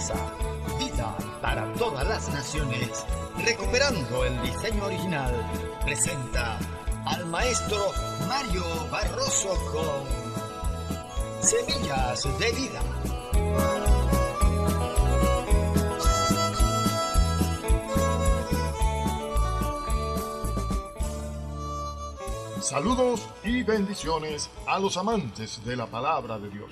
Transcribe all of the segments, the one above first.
Esperanza, vida para todas las naciones, recuperando el diseño original, presenta al maestro Mario Barroso con Semillas de Vida. Saludos y bendiciones a los amantes de la palabra de Dios.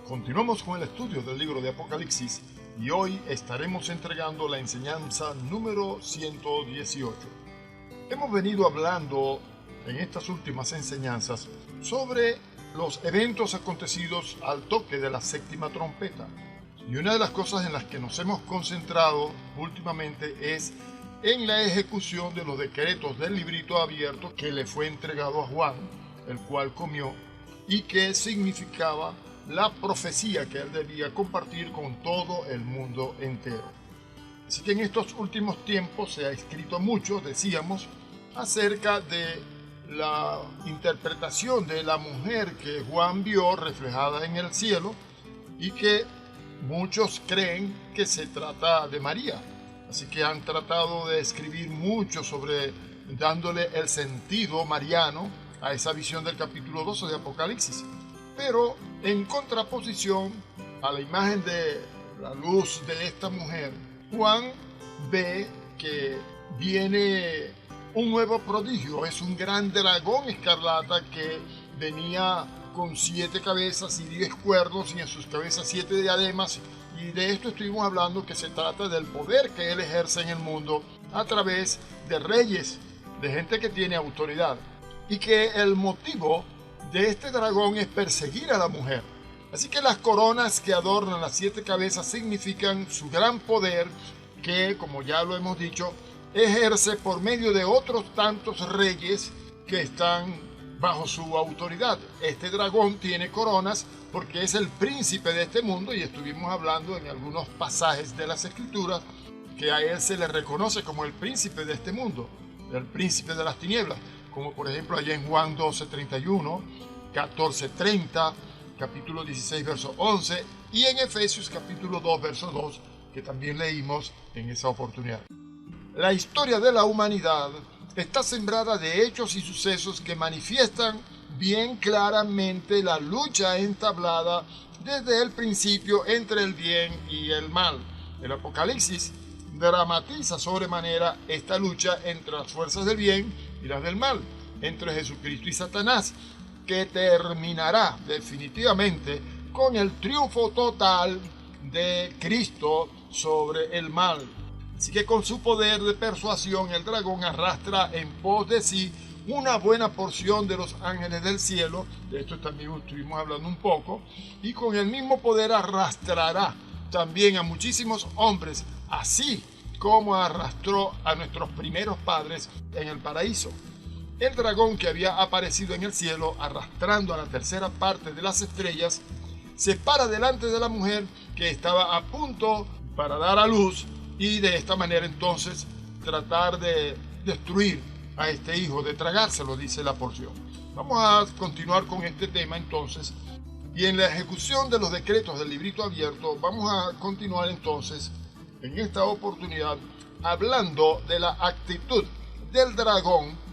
Continuamos con el estudio del libro de Apocalipsis y hoy estaremos entregando la enseñanza número 118. Hemos venido hablando en estas últimas enseñanzas sobre los eventos acontecidos al toque de la séptima trompeta. Y una de las cosas en las que nos hemos concentrado últimamente es en la ejecución de los decretos del librito abierto que le fue entregado a Juan, el cual comió, y que significaba la profecía que él debía compartir con todo el mundo entero. Así que en estos últimos tiempos se ha escrito mucho, decíamos, acerca de la interpretación de la mujer que Juan vio reflejada en el cielo y que muchos creen que se trata de María. Así que han tratado de escribir mucho sobre dándole el sentido mariano a esa visión del capítulo 12 de Apocalipsis. Pero en contraposición a la imagen de la luz de esta mujer, Juan ve que viene un nuevo prodigio. Es un gran dragón escarlata que venía con 7 cabezas y 10 cuernos y en sus cabezas 7 diademas. Y de esto estuvimos hablando, que se trata del poder que él ejerce en el mundo a través de reyes, de gente que tiene autoridad. Y que el motivo de este dragón es perseguir a la mujer. Así que las coronas que adornan las 7 cabezas significan su gran poder que, como ya lo hemos dicho, ejerce por medio de otros tantos reyes que están bajo su autoridad. Este dragón tiene coronas porque es el príncipe de este mundo y estuvimos hablando en algunos pasajes de las Escrituras que a él se le reconoce como el príncipe de este mundo, el príncipe de las tinieblas, como por ejemplo allá en Juan 12:31, 14:30, capítulo 16, verso 11 y en Efesios capítulo 2, verso 2, que también leímos en esa oportunidad. La historia de la humanidad está sembrada de hechos y sucesos que manifiestan bien claramente la lucha entablada desde el principio entre el bien y el mal. El Apocalipsis dramatiza sobremanera esta lucha entre las fuerzas del bien y las del mal, entre Jesucristo y Satanás, que terminará definitivamente con el triunfo total de Cristo sobre el mal. Así que con su poder de persuasión el dragón arrastra en pos de sí una buena porción de los ángeles del cielo, de esto también estuvimos hablando un poco, y con el mismo poder arrastrará también a muchísimos hombres, así como arrastró a nuestros primeros padres en el paraíso. El dragón que había aparecido en el cielo arrastrando a la tercera parte de las estrellas se para delante de la mujer que estaba a punto para dar a luz y de esta manera entonces tratar de destruir a este hijo, de tragárselo, dice la porción. Vamos a continuar con este tema entonces, y en la ejecución de los decretos del librito abierto vamos a continuar entonces en esta oportunidad hablando de la actitud del dragón,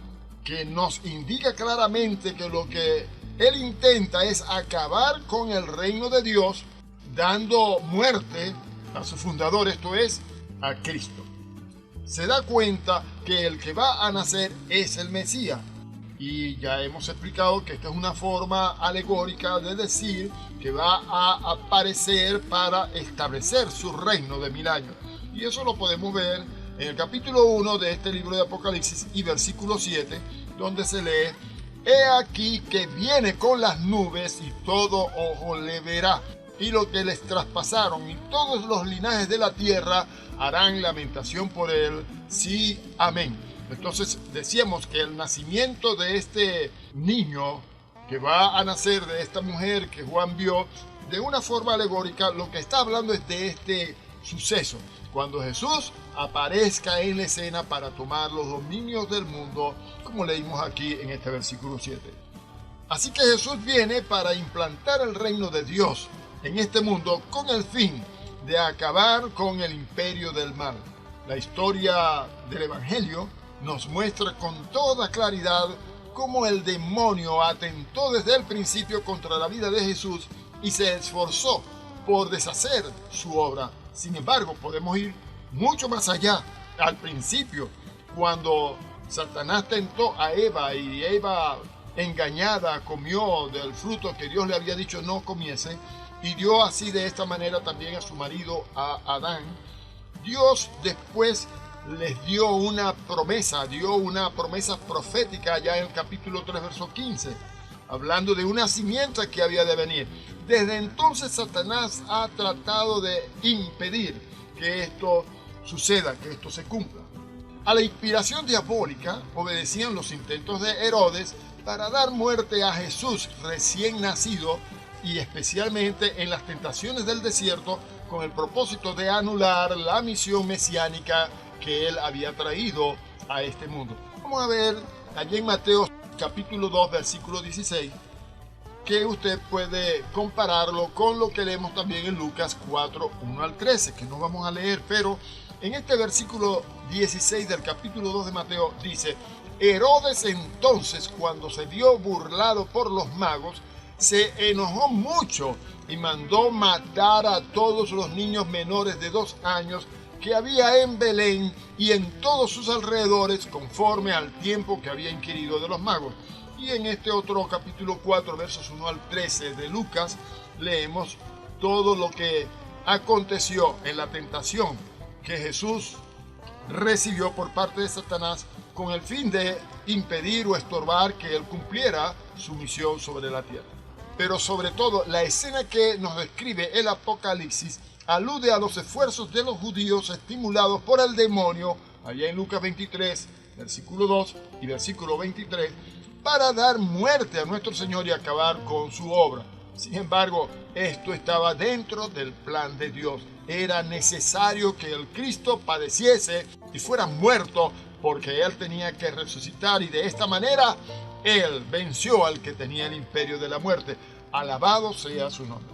que nos indica claramente que lo que él intenta es acabar con el reino de Dios, dando muerte a su fundador, esto es, a Cristo. Se da cuenta que el que va a nacer es el Mesías. Y ya hemos explicado que esta es una forma alegórica de decir que va a aparecer para establecer su reino de 1000 años. Y eso lo podemos ver en el capítulo 1 de este libro de Apocalipsis y versículo 7, donde se lee: He aquí que viene con las nubes y todo ojo le verá, y lo que les traspasaron y todos los linajes de la tierra harán lamentación por él. Sí, amén. Entonces decíamos que el nacimiento de este niño que va a nacer de esta mujer que Juan vio, de una forma alegórica, lo que está hablando es de este suceso, cuando Jesús aparezca en la escena para tomar los dominios del mundo, como leímos aquí en este versículo 7. Así que Jesús viene para implantar el reino de Dios en este mundo con el fin de acabar con el imperio del mal. La historia del Evangelio nos muestra con toda claridad cómo el demonio atentó desde el principio contra la vida de Jesús y se esforzó por deshacer su obra. Sin embargo, podemos ir mucho más allá. Al principio, cuando Satanás tentó a Eva y Eva, engañada, comió del fruto que Dios le había dicho no comiese, y dio así de esta manera también a su marido, a Adán, Dios después les dio una promesa profética ya en el capítulo 3, verso 15, hablando de una simiente que había de venir. Desde entonces Satanás ha tratado de impedir que esto suceda, que esto se cumpla. A la inspiración diabólica obedecían los intentos de Herodes para dar muerte a Jesús recién nacido, y especialmente en las tentaciones del desierto, con el propósito de anular la misión mesiánica que él había traído a este mundo. Vamos a ver allí en Mateo capítulo 2, versículo 16, que usted puede compararlo con lo que leemos también en Lucas 4, 1 al 13, que no vamos a leer, pero en este versículo 16 del capítulo 2 de Mateo dice: Herodes entonces, cuando se vio burlado por los magos, se enojó mucho y mandó matar a todos los niños menores de 2 años que había en Belén y en todos sus alrededores, conforme al tiempo que había inquirido de los magos. Y en este otro capítulo 4, versos 1 al 13 de Lucas, leemos todo lo que aconteció en la tentación que Jesús recibió por parte de Satanás, con el fin de impedir o estorbar que él cumpliera su misión sobre la tierra. Pero sobre todo, la escena que nos describe el Apocalipsis alude a los esfuerzos de los judíos estimulados por el demonio, allá en Lucas 23, versículo 2 y versículo 23, para dar muerte a nuestro Señor y acabar con su obra. Sin embargo, esto estaba dentro del plan de Dios. Era necesario que el Cristo padeciese y fuera muerto, porque Él tenía que resucitar, y de esta manera Él venció al que tenía el imperio de la muerte. Alabado sea su nombre.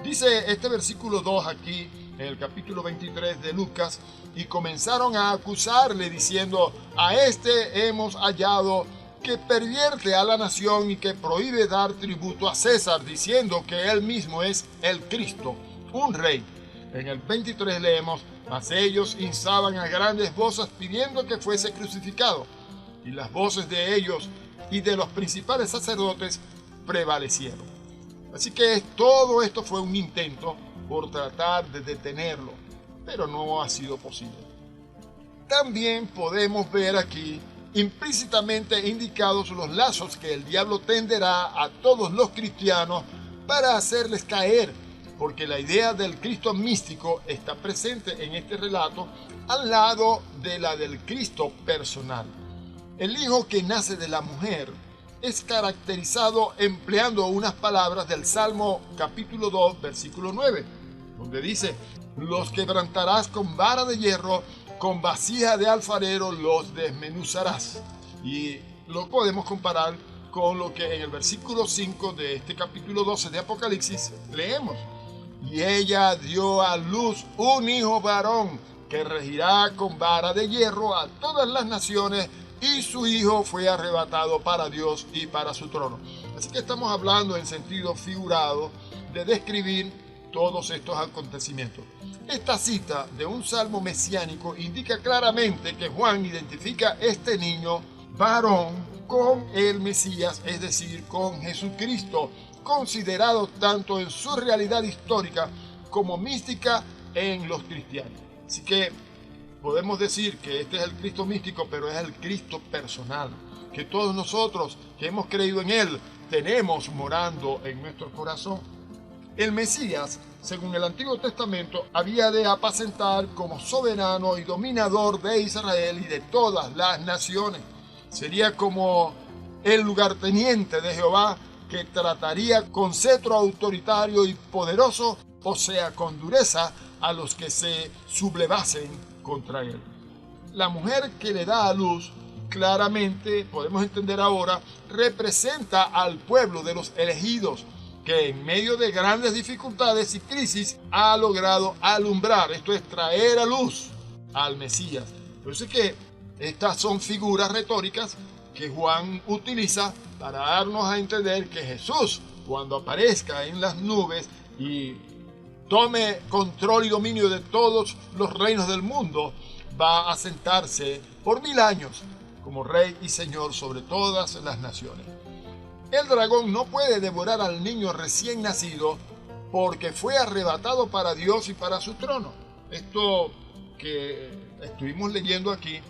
Dice este versículo 2 aquí, en el capítulo 23 de Lucas: y comenzaron a acusarle diciendo: a este hemos hallado que pervierte a la nación y que prohíbe dar tributo a César, diciendo que él mismo es el Cristo, un rey. En el 23 leemos: mas ellos instaban a grandes voces pidiendo que fuese crucificado, y las voces de ellos y de los principales sacerdotes prevalecieron. Así que todo esto fue un intento por tratar de detenerlo, pero no ha sido posible. También podemos ver aquí implícitamente indicados los lazos que el diablo tenderá a todos los cristianos para hacerles caer, porque la idea del Cristo místico está presente en este relato al lado de la del Cristo personal. El hijo que nace de la mujer es caracterizado empleando unas palabras del Salmo capítulo 2, versículo 9, donde dice: los quebrantarás con vara de hierro, con vasija de alfarero los desmenuzarás. Y lo podemos comparar con lo que en el versículo 5 de este capítulo 12 de Apocalipsis leemos: y ella dio a luz un hijo varón que regirá con vara de hierro a todas las naciones, y su hijo fue arrebatado para Dios y para su trono. Así que estamos hablando en sentido figurado de describir todos estos acontecimientos. Esta cita de un salmo mesiánico indica claramente que Juan identifica este niño varón con el Mesías, es decir, con Jesucristo, considerado tanto en su realidad histórica como mística en los cristianos. Así que podemos decir que este es el Cristo místico, pero es el Cristo personal, que todos nosotros que hemos creído en Él tenemos morando en nuestro corazón. El Mesías, según el Antiguo Testamento, había de apacentar como soberano y dominador de Israel y de todas las naciones. Sería como el lugarteniente de Jehová, que trataría con cetro autoritario y poderoso, o sea, con dureza, a los que se sublevasen contra él. La mujer que le da a luz, claramente podemos entender ahora, representa al pueblo de los elegidos, que en medio de grandes dificultades y crisis ha logrado alumbrar, esto es traer a luz al Mesías. Por eso es que estas son figuras retóricas que Juan utiliza para darnos a entender que Jesús, cuando aparezca en las nubes y tome control y dominio de todos los reinos del mundo, va a sentarse por 1000 años como Rey y Señor sobre todas las naciones. El dragón no puede devorar al niño recién nacido porque fue arrebatado para Dios y para su trono. Esto que estuvimos leyendo aquí,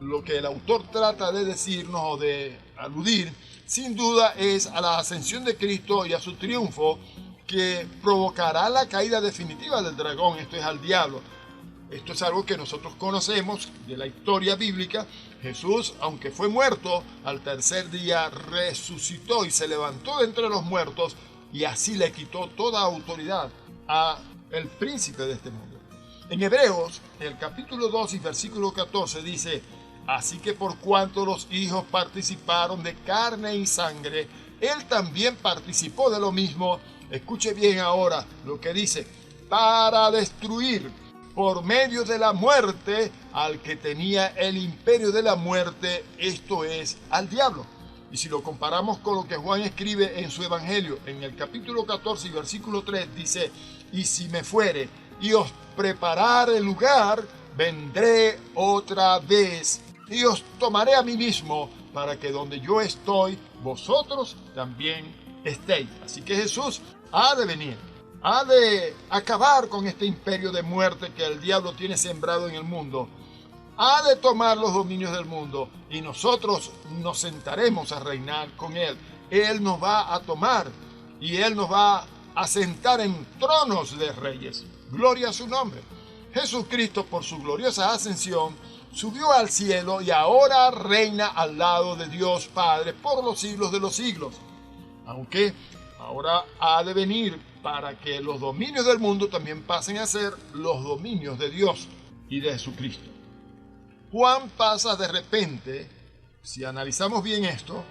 lo que el autor trata de decirnos o de aludir, sin duda es a la ascensión de Cristo y a su triunfo que provocará la caída definitiva del dragón, esto es al diablo. Esto es algo que nosotros conocemos de la historia bíblica. Jesús, aunque fue muerto, al tercer día resucitó y se levantó de entre los muertos y así le quitó toda autoridad al príncipe de este mundo. En Hebreos, el capítulo 2 y versículo 14 dice: así que por cuanto los hijos participaron de carne y sangre, él también participó de lo mismo. Escuche bien ahora lo que dice: para destruir por medio de la muerte al que tenía el imperio de la muerte, esto es, al diablo. Y si lo comparamos con lo que Juan escribe en su evangelio, en el capítulo 14 y versículo 3, dice: y si me fuere y os preparare lugar, vendré otra vez y os tomaré a mí mismo, para que donde yo estoy, vosotros también estéis. Así que Jesús ha de venir, ha de acabar con este imperio de muerte que el diablo tiene sembrado en el mundo, ha de tomar los dominios del mundo y nosotros nos sentaremos a reinar con él. Él nos va a tomar y él nos va a sentar en tronos de reyes. Gloria a su nombre. Jesucristo, por su gloriosa ascensión, subió al cielo y ahora reina al lado de Dios Padre por los siglos de los siglos. Aunque ahora ha de venir para que los dominios del mundo también pasen a ser los dominios de Dios y de Jesucristo. Juan pasa de repente, si analizamos bien esto,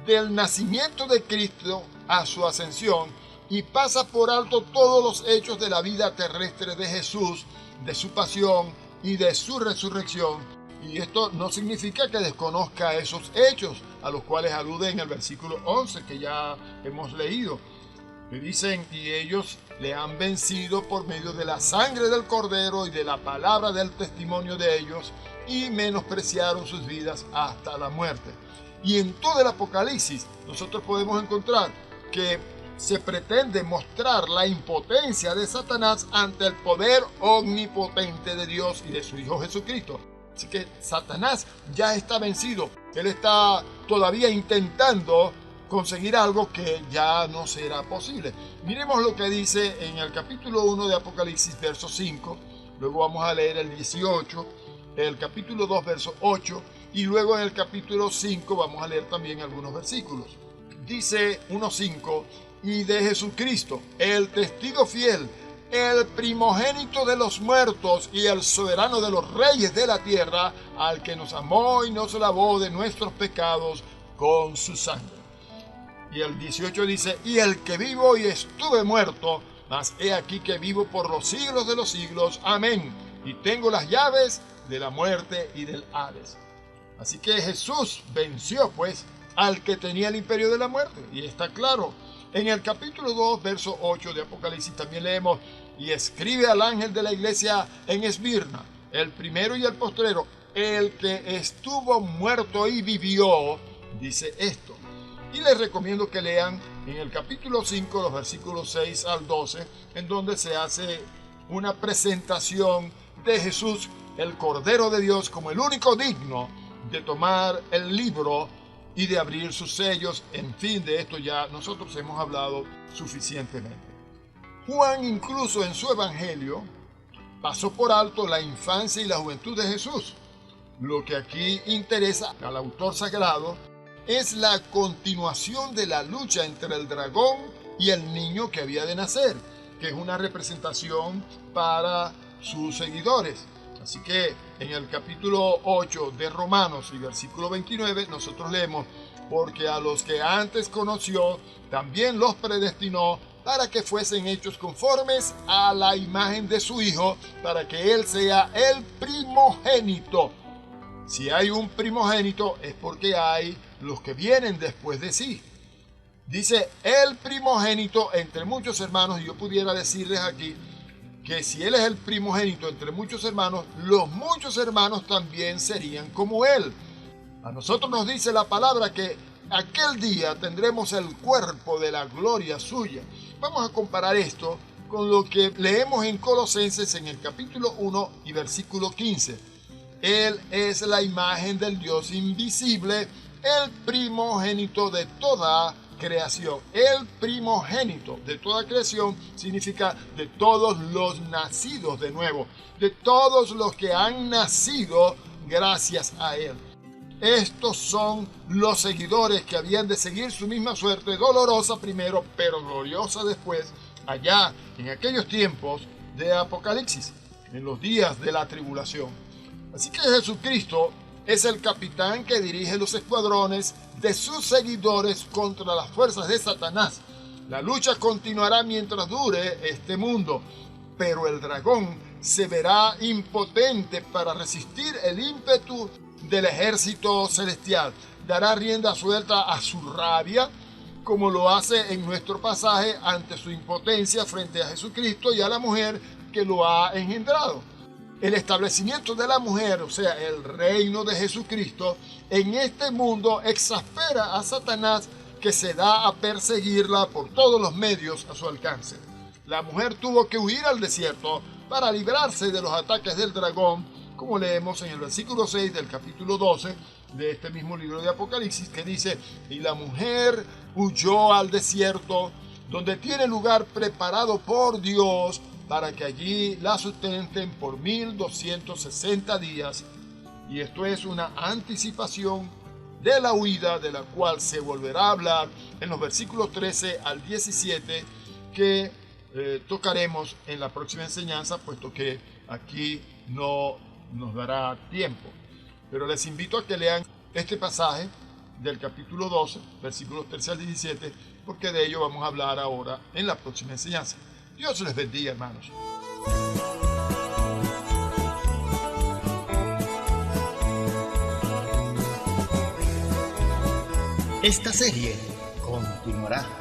del nacimiento de Cristo a su ascensión y pasa por alto todos los hechos de la vida terrestre de Jesús, de su pasión y de su resurrección. Y esto no significa que desconozca esos hechos a los cuales alude en el versículo 11 que ya hemos leído. Que dicen: y ellos le han vencido por medio de la sangre del Cordero y de la palabra del testimonio de ellos, y menospreciaron sus vidas hasta la muerte. Y en todo el Apocalipsis nosotros podemos encontrar que se pretende mostrar la impotencia de Satanás ante el poder omnipotente de Dios y de su Hijo Jesucristo. Así que Satanás ya está vencido. Él está todavía intentando conseguir algo que ya no será posible. Miremos lo que dice en el capítulo 1 de Apocalipsis, verso 5. Luego vamos a leer el 18, el capítulo 2, verso 8. Y luego en el capítulo 5 vamos a leer también algunos versículos. Dice 1:5: y de Jesucristo, el testigo fiel, el primogénito de los muertos y el soberano de los reyes de la tierra, al que nos amó y nos lavó de nuestros pecados con su sangre. Y el 18 dice: y el que vivo y estuve muerto, mas he aquí que vivo por los siglos de los siglos. Amén. Y tengo las llaves de la muerte y del Hades. Así que Jesús venció pues al que tenía el imperio de la muerte. Y está claro. En el capítulo 2, verso 8 de Apocalipsis también leemos: y escribe al ángel de la iglesia en Esmirna, el primero y el postrero, el que estuvo muerto y vivió, dice esto. Y les recomiendo que lean en el capítulo 5, los versículos 6 al 12, en donde se hace una presentación de Jesús, el Cordero de Dios, como el único digno de tomar el libro y de abrir sus sellos. En fin, de esto ya nosotros hemos hablado suficientemente. Juan, incluso en su evangelio, pasó por alto la infancia y la juventud de Jesús. Lo que aquí interesa al autor sagrado es la continuación de la lucha entre el dragón y el niño que había de nacer, que es una representación para sus seguidores. Así que en el capítulo 8 de Romanos y versículo 29 nosotros leemos: porque a los que antes conoció, también los predestinó para que fuesen hechos conformes a la imagen de su Hijo, para que Él sea el primogénito. Si hay un primogénito es porque hay los que vienen después de sí. Dice el primogénito entre muchos hermanos, y yo pudiera decirles aquí que si Él es el primogénito entre muchos hermanos, los muchos hermanos también serían como Él. A nosotros nos dice la palabra que aquel día tendremos el cuerpo de la gloria suya. Vamos a comparar esto con lo que leemos en Colosenses en el capítulo 1 y versículo 15. Él es la imagen del Dios invisible, el primogénito de toda creación. El primogénito de toda creación significa de todos los nacidos de nuevo, de todos los que han nacido gracias a Él. Estos son los seguidores que habían de seguir su misma suerte, dolorosa primero, pero gloriosa después, allá en aquellos tiempos de Apocalipsis, en los días de la tribulación. Así que Jesucristo es el capitán que dirige los escuadrones de sus seguidores contra las fuerzas de Satanás. La lucha continuará mientras dure este mundo, pero el dragón se verá impotente para resistir el ímpetu del ejército celestial. Dará rienda suelta a su rabia, como lo hace en nuestro pasaje ante su impotencia frente a Jesucristo y a la mujer que lo ha engendrado. El establecimiento de la mujer, o sea, el reino de Jesucristo, en este mundo exaspera a Satanás, que se da a perseguirla por todos los medios a su alcance. La mujer tuvo que huir al desierto para librarse de los ataques del dragón, como leemos en el versículo 6 del capítulo 12 de este mismo libro de Apocalipsis, que dice: y la mujer huyó al desierto, donde tiene lugar preparado por Dios, para que allí la sustenten por 1260 días. Y esto es una anticipación de la huida, de la cual se volverá a hablar en los versículos 13 al 17, que tocaremos en la próxima enseñanza, puesto que aquí no nos dará tiempo. Pero les invito a que lean este pasaje del capítulo 12, versículos 13 al 17, porque de ello vamos a hablar ahora en la próxima enseñanza. Dios les bendiga, hermanos. Esta serie continuará.